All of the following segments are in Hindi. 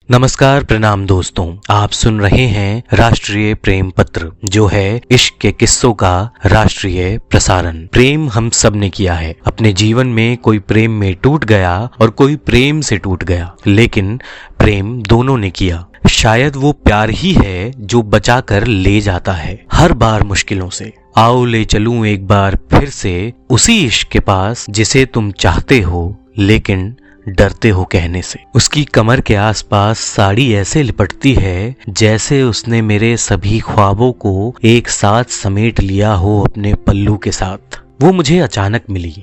नमस्कार, प्रणाम दोस्तों। आप सुन रहे हैं राष्ट्रीय प्रेम पत्र, जो है इश्क के किस्सों का राष्ट्रीय प्रसारण। प्रेम हम सब ने किया है अपने जीवन में। कोई प्रेम में टूट गया और कोई प्रेम से टूट गया, लेकिन प्रेम दोनों ने किया। शायद वो प्यार ही है जो बचा कर ले जाता है हर बार मुश्किलों से। आओ ले चलूं एक बार फिर से उसी इश्क के पास जिसे तुम चाहते हो लेकिन डरते हो कहने से। उसकी कमर के आसपास साड़ी ऐसे लिपटती है जैसे उसने मेरे सभी ख्वाबों को एक साथ समेट लिया हो अपने पल्लू के साथ। वो मुझे अचानक मिली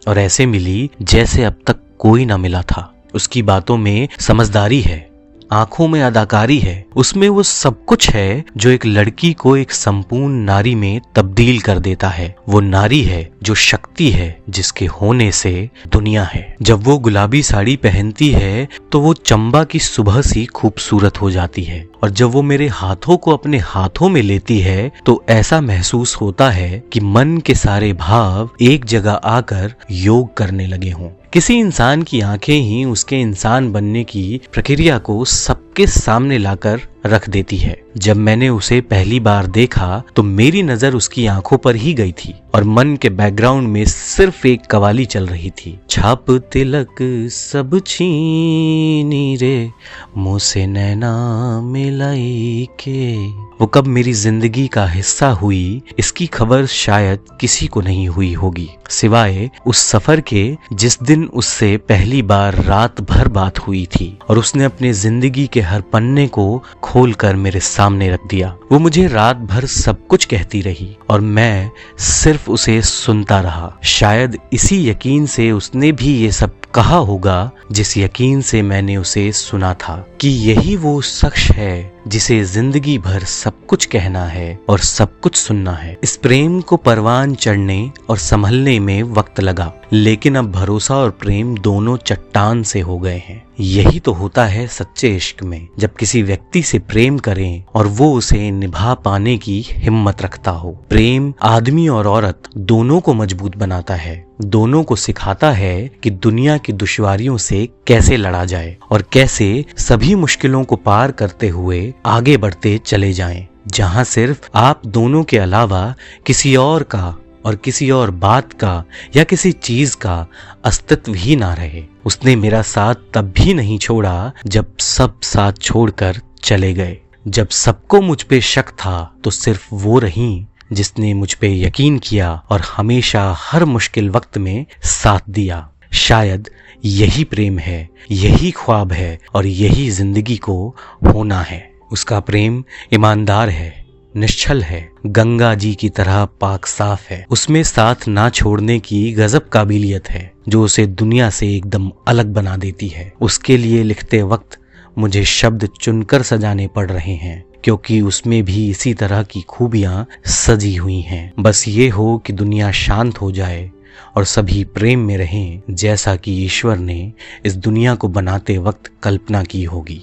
और ऐसे मिली जैसे अब तक कोई ना मिला था। उसकी बातों में समझदारी है, आंखों में अदाकारी है, उसमें वो सब कुछ है जो एक लड़की को एक संपूर्ण नारी में तब्दील कर देता है। वो नारी है जो शक्ति है, जिसके होने से दुनिया है। जब वो गुलाबी साड़ी पहनती है तो वो चंबा की सुबह सी खूबसूरत हो जाती है, और जब वो मेरे हाथों को अपने हाथों में लेती है तो ऐसा महसूस होता है कि मन के सारे भाव एक जगह आकर योग करने लगे हों। किसी इंसान की आंखें ही उसके इंसान बनने की प्रक्रिया को सबके सामने लाकर रख देती है। जब मैंने उसे पहली बार देखा तो मेरी नजर उसकी आंखों पर ही गई थी और मन के बैकग्राउंड में सिर्फ एक कवाली चल रही थी। छाप तिलक सब छीनी रे, मुँह से नैना मिलाई के। वो कब मेरी जिंदगी का हिस्सा हुई, इसकी खबर शायद किसी को नहीं हुई होगी, सिवाय उस सफर के जिस दिन उससे पहली बार रात भर बात हुई थी और उसने अपने जिंदगी के हर पन्ने को खोलकर मेरे सामने रख दिया। वो मुझे रात भर सब कुछ कहती रही और मैं सिर्फ उसे सुनता रहा। शायद इसी यकीन से उसने भी ये सब कहा होगा जिस यकीन से मैंने उसे सुना था कि यही वो शख्स है जिसे जिंदगी भर सब कुछ कहना है और सब कुछ सुनना है। इस प्रेम को परवान चढ़ने और संभलने में वक्त लगा, लेकिन अब भरोसा और प्रेम दोनों चट्टान से हो गए हैं। यही तो होता है सच्चे इश्क में, जब किसी व्यक्ति से प्रेम करें और वो उसे निभा पाने की हिम्मत रखता हो। प्रेम आदमी और औरत दोनों को मजबूत बनाता है, दोनों को सिखाता है कि दुनिया की दुश्वारियों से कैसे लड़ा जाए और कैसे सभी मुश्किलों को पार करते हुए आगे बढ़ते चले जाएं, जहां सिर्फ आप दोनों के अलावा किसी और का और किसी और बात का या किसी चीज का अस्तित्व ही ना रहे। उसने मेरा साथ तब भी नहीं छोड़ा जब सब साथ छोड़कर चले गए। जब सबको मुझ पे शक था तो सिर्फ वो रही जिसने मुझ पे यकीन किया और हमेशा हर मुश्किल वक्त में साथ दिया। शायद यही प्रेम है, यही ख्वाब है और यही जिंदगी को होना है। उसका प्रेम ईमानदार है, निश्चल है, गंगा जी की तरह पाक साफ है। उसमें साथ ना छोड़ने की गजब काबिलियत है जो उसे दुनिया से एकदम अलग बना देती है। उसके लिए लिखते वक्त मुझे शब्द चुनकर सजाने पड़ रहे हैं, क्योंकि उसमें भी इसी तरह की खूबियां सजी हुई हैं। बस ये हो कि दुनिया शांत हो जाए और सभी प्रेम में रहें, जैसा कि ईश्वर ने इस दुनिया को बनाते वक्त कल्पना की होगी।